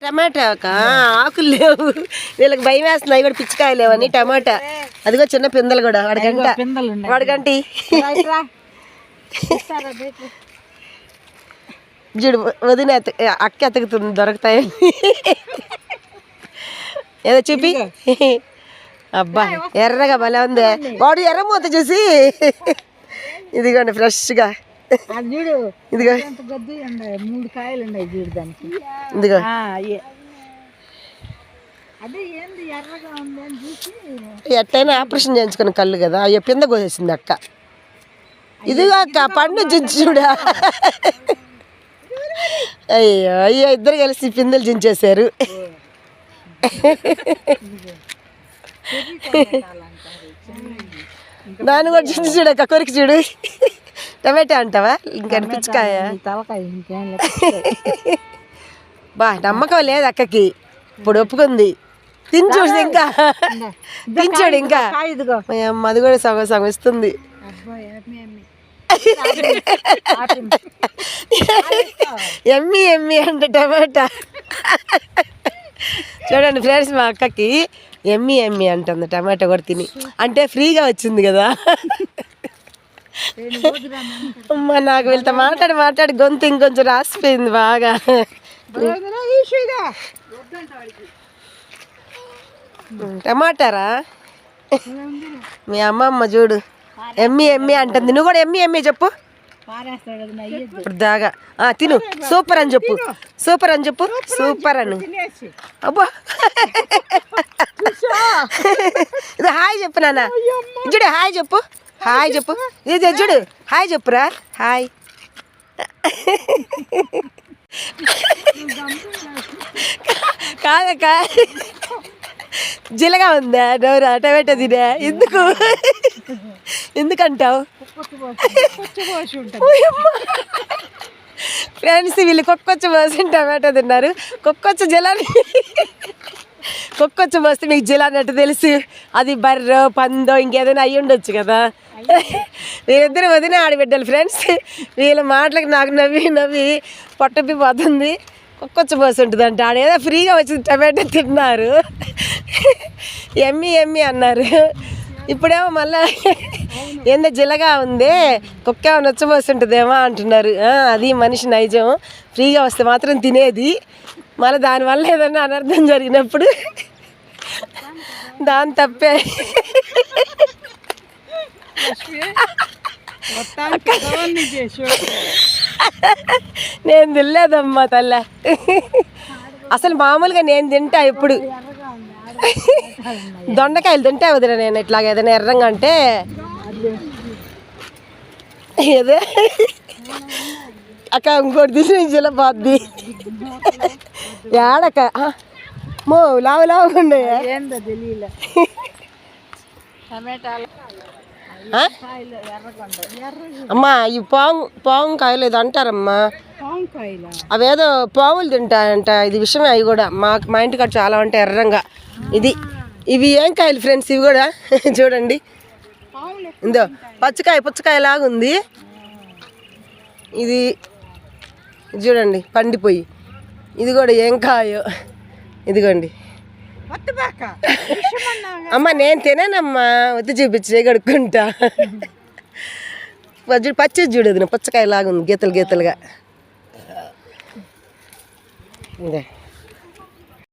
టమాటా ఆకులు లేవు, వీళ్ళకి భయం వేస్తుంది. అవి కూడా పిచ్చికాయలు లేవని టమాటా. అదిగో చిన్న పిందెలు కూడా వాడిగంటి చూడు వదిన అక్క ఎతుకుతుంది దొరుకుతాయి. ఏదో చూపి అబ్బా ఎర్రగా భలే ఉంది. వాడు ఎర్ర మూత చూసి ఇదిగోండి ఫ్రెష్గా ఇదిగో ఇదిగో ఎట్టయినా ఆపరేషన్ చేయించుకున్న కళ్ళు కదా, అయ్యో పింద కోసేసింది అక్క. ఇదిగో అక్క పండు జించి చూడా. అయ్యో అయ్యో ఇద్దరు కలిసి పిందెలు జించేశారు. దాన్ని కూడా జించి చూడక్క, కొరికి చూడు. టమాటా అంటావా ఇంకా పిచ్చికాయ? బా నమ్మకం లేదు అక్కకి, ఇప్పుడు ఒప్పుకుంది. తినచూడు ఇంకా తినచూడు ఇంకా అది కూడా సగం సగం ఇస్తుంది. ఎమ్మి ఎమ్మి అంటే టమాటా చూడండి ఫ్రెండ్స్, మా అక్కకి ఎమ్మి ఎమ్మి అంటుంది టమాటా కూడా తిని. అంటే ఫ్రీగా వచ్చింది కదా. అమ్మా నాకు వీళ్ళతో మాట్లాడి గొంతు ఇంకొంచెం రాసిపోయింది బాగా. టమాటారా మీ అమ్మమ్మ చూడు ఎమ్మి ఎమ్మి అంటుంది. నువ్వు కూడా ఎమ్మి ఎమ్మి చెప్పు ఇప్పుడు దాగా. తిను సూపర్ అని చెప్పు, సూపర్ అని చెప్పు, సూపర్ అని. అబ్బా ఇది హాయ్ చెప్పు నాన్న, చూడు హాయ్ చెప్పు, హాయ్ చెప్పు. ఇది చూడు హాయ్ చెప్పురా, హాయ్. కాదక్క జిలగా ఉందా డోరా టమాటా తినే? ఎందుకంటావు ఫ్రెండ్స్? వీళ్ళు కుక్కొచ్చి పోసి టమాటా తిన్నారు. కుక్కొచ్చి పోస్తే మీకు జిలాని ఎట్టు తెలుసు? అది బర్రో పందో ఇంకేదైనా అయ్యి ఉండొచ్చు కదా. వీళ్ళిద్దరు వదిన ఆడబిడ్డలు ఫ్రెండ్స్. వీళ్ళ మాటలకు నాకు నవ్వి పొట్టపిపోతుంది. కుక్కొచ్చి పోసి ఉంటుంది అంట. ఆడేదో ఫ్రీగా వచ్చింది టమాటా తిన్నారు, ఎమ్మి ఎమ్మి అన్నారు. ఇప్పుడేమో మళ్ళీ ఏందో జిల్లగా ఉంది, కుక్క ఏమో నచ్చబోసి ఉంటుందేమో అంటున్నారు. అది మనిషి నైజం, ఫ్రీగా వస్తే మాత్రం తినేది. మళ్ళీ దానివల్ల ఏదన్నా అనర్థం జరిగినప్పుడు దాని తప్పే. నేను తినలేదమ్మా తల్ల, అసలు మామూలుగా నేను తింటా. ఇప్పుడు దొండకాయలు తింటా వదిలే నేను. ఇట్లాగ ఏదైనా ఎర్రంగా అంటే ఏదో అక్క ఇంకోటి తీసిన పోద్ది ఏడక్క మో లావుగా అమ్మా. ఈ పాము కాయలు ఏదో అంటారమ్మా, అవేదో పాములు తింటాయంట. ఇది విషయమే. అవి కూడా మా ఇంటికాడ చాలా ఉంటాయి ఎర్రంగా. ఇవి ఏం కాయలు ఫ్రెండ్స్? ఇవి కూడా చూడండి, ఇందో పుచ్చకాయ లాగా ఉంది. ఇది చూడండి పండిపోయి. ఇది కూడా ఏం కాయో ఇదిగోండి. అమ్మ నేను తినేనమ్మా, వద్దు చూపించి కడుక్కుంటా. పచ్చి చూడదు పుచ్చకాయ లాగా ఉంది, గీతలుగా. ఇదే